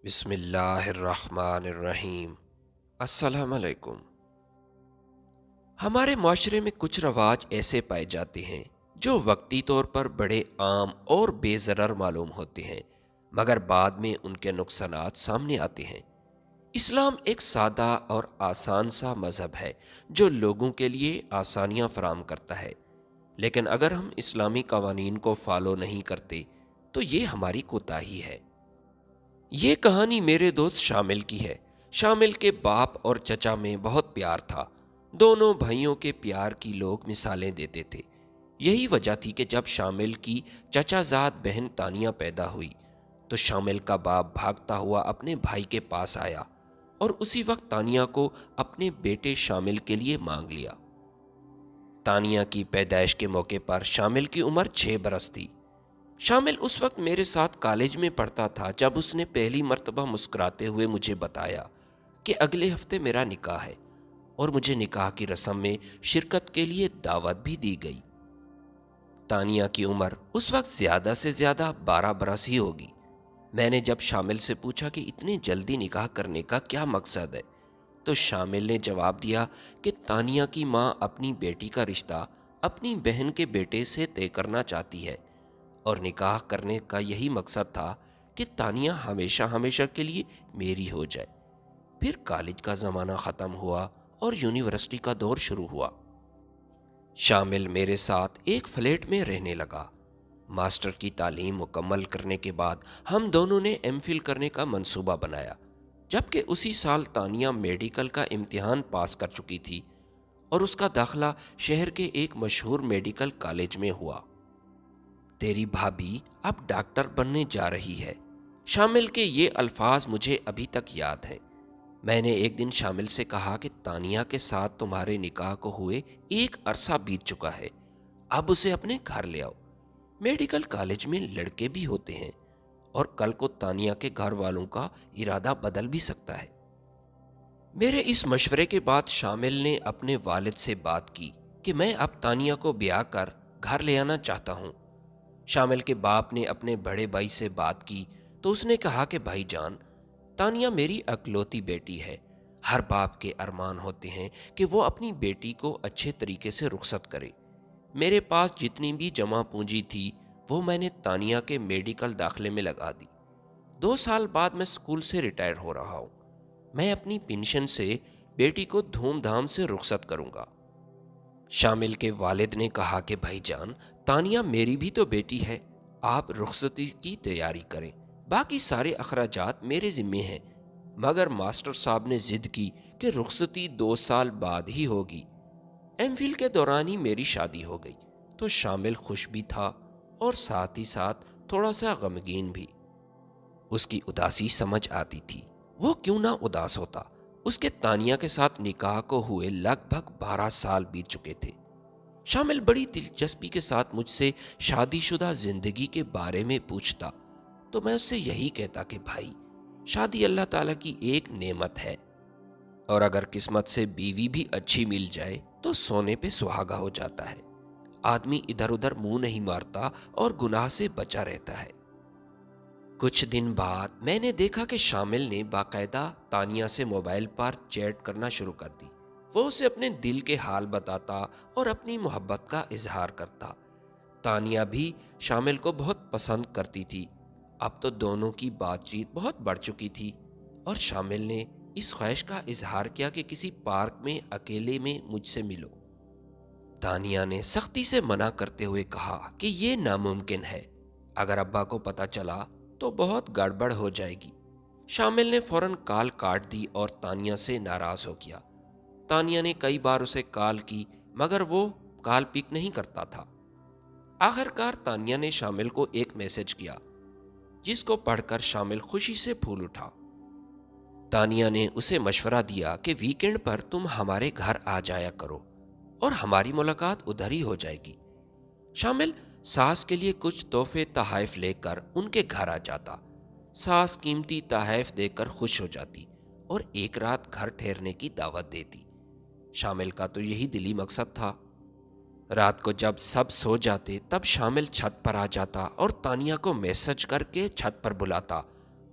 بسم اللہ الرحمن الرحیم۔ السلام علیکم۔ ہمارے معاشرے میں کچھ رواج ایسے پائے جاتے ہیں جو وقتی طور پر بڑے عام اور بے ضرر معلوم ہوتے ہیں، مگر بعد میں ان کے نقصانات سامنے آتے ہیں۔ اسلام ایک سادہ اور آسان سا مذہب ہے جو لوگوں کے لیے آسانیاں فراہم کرتا ہے، لیکن اگر ہم اسلامی قوانین کو فالو نہیں کرتے تو یہ ہماری کوتاہی ہے۔ یہ کہانی میرے دوست شامل کی ہے۔ شامل کے باپ اور چچا میں بہت پیار تھا۔ دونوں بھائیوں کے پیار کی لوگ مثالیں دیتے تھے۔ یہی وجہ تھی کہ جب شامل کی چچا زاد بہن تانیہ پیدا ہوئی تو شامل کا باپ بھاگتا ہوا اپنے بھائی کے پاس آیا اور اسی وقت تانیہ کو اپنے بیٹے شامل کے لیے مانگ لیا۔ تانیہ کی پیدائش کے موقع پر شامل کی عمر 6 برس تھی۔ شامل اس وقت میرے ساتھ کالج میں پڑھتا تھا جب اس نے پہلی مرتبہ مسکراتے ہوئے مجھے بتایا کہ اگلے ہفتے میرا نکاح ہے اور مجھے نکاح کی رسم میں شرکت کے لیے دعوت بھی دی گئی۔ تانیہ کی عمر اس وقت زیادہ سے زیادہ 12 برس ہی ہوگی۔ میں نے جب شامل سے پوچھا کہ اتنی جلدی نکاح کرنے کا کیا مقصد ہے تو شامل نے جواب دیا کہ تانیہ کی ماں اپنی بیٹی کا رشتہ اپنی بہن کے بیٹے سے طے کرنا چاہتی ہے اور نکاح کرنے کا یہی مقصد تھا کہ تانیہ ہمیشہ ہمیشہ کے لیے میری ہو جائے۔ پھر کالج کا زمانہ ختم ہوا اور یونیورسٹی کا دور شروع ہوا۔ شامل میرے ساتھ ایک فلیٹ میں رہنے لگا۔ ماسٹر کی تعلیم مکمل کرنے کے بعد ہم دونوں نے ایم فل کرنے کا منصوبہ بنایا، جبکہ اسی سال تانیہ میڈیکل کا امتحان پاس کر چکی تھی اور اس کا داخلہ شہر کے ایک مشہور میڈیکل کالج میں ہوا۔ تیری بھابھی اب ڈاکٹر بننے جا رہی ہے۔ شامل کے یہ الفاظ مجھے ابھی تک یاد ہیں۔ میں نے ایک دن شامل سے کہا کہ تانیہ کے ساتھ تمہارے نکاح کو ہوئے ایک عرصہ بیت چکا ہے، اب اسے اپنے گھر لے آؤ۔ میڈیکل کالج میں لڑکے بھی ہوتے ہیں اور کل کو تانیہ کے گھر والوں کا ارادہ بدل بھی سکتا ہے۔ میرے اس مشورے کے بعد شامل نے اپنے والد سے بات کی کہ میں اب تانیہ کو بیاہ کر گھر لے آنا چاہتا ہوں۔ شامل کے باپ نے اپنے بڑے بھائی سے بات کی تو اس نے کہا کہ بھائی جان، تانیہ میری اکلوتی بیٹی ہے۔ ہر باپ کے ارمان ہوتے ہیں کہ وہ اپنی بیٹی کو اچھے طریقے سے رخصت کرے۔ میرے پاس جتنی بھی جمع پونجی تھی وہ میں نے تانیہ کے میڈیکل داخلے میں لگا دی۔ 2 سال بعد میں اسکول سے ریٹائر ہو رہا ہوں۔ میں اپنی پینشن سے بیٹی کو دھوم دھام سے رخصت کروں گا۔ شامل کے والد نے کہا کہ بھائی جان، تانیہ میری بھی تو بیٹی ہے، آپ رخصتی کی تیاری کریں، باقی سارے اخراجات میرے ذمے ہیں۔ مگر ماسٹر صاحب نے ضد کی کہ رخصتی 2 سال بعد ہی ہوگی۔ ایم فل کے دوران ہی میری شادی ہو گئی تو شامل خوش بھی تھا اور ساتھ ہی ساتھ تھوڑا سا غمگین بھی۔ اس کی اداسی سمجھ آتی تھی، وہ کیوں نہ اداس ہوتا۔ اس کے تانیہ کے ساتھ نکاح کو ہوئے لگ بھگ 12 سال بیت چکے تھے۔ شامل بڑی دلچسپی کے ساتھ مجھ سے شادی شدہ زندگی کے بارے میں پوچھتا تو میں اس سے یہی کہتا کہ بھائی، شادی اللہ تعالیٰ کی ایک نعمت ہے اور اگر قسمت سے بیوی بھی اچھی مل جائے تو سونے پہ سہاگا ہو جاتا ہے۔ آدمی ادھر ادھر منہ نہیں مارتا اور گناہ سے بچا رہتا ہے۔ کچھ دن بعد میں نے دیکھا کہ شامل نے باقاعدہ تانیہ سے موبائل پر چیٹ کرنا شروع کر دی۔ وہ اسے اپنے دل کے حال بتاتا اور اپنی محبت کا اظہار کرتا۔ تانیہ بھی شامل کو بہت پسند کرتی تھی۔ اب تو دونوں کی بات چیت بہت بڑھ چکی تھی اور شامل نے اس خواہش کا اظہار کیا کہ کسی پارک میں اکیلے میں مجھ سے ملو۔ تانیہ نے سختی سے منع کرتے ہوئے کہا کہ یہ ناممکن ہے، اگر ابا کو پتہ چلا تو بہت گڑبڑ ہو جائے گی۔ شامل نے فوراً کال کاٹ دی اور تانیہ سے ناراض ہو گیا۔ تانیہ نے کئی بار اسے کال کی مگر وہ کال پک نہیں کرتا تھا۔ آخر کار تانیہ نے شامل کو ایک میسج کیا جس کو پڑھ کر شامل خوشی سے پھول اٹھا۔ تانیہ نے اسے مشورہ دیا کہ ویکینڈ پر تم ہمارے گھر آ جایا کرو اور ہماری ملاقات ادھر ہی ہو جائے گی۔ شامل ساس کے لیے کچھ تحفے تحائف لے کر ان کے گھر آ جاتا۔ ساس قیمتی تحائف دے کر خوش ہو جاتی اور ایک رات گھر ٹھہرنے کی دعوت دیتی۔ شامل کا تو یہی دلی مقصد تھا۔ رات کو جب سب سو جاتے تب شامل چھت پر آ جاتا اور تانیہ کو میسج کر کے چھت پر بلاتا۔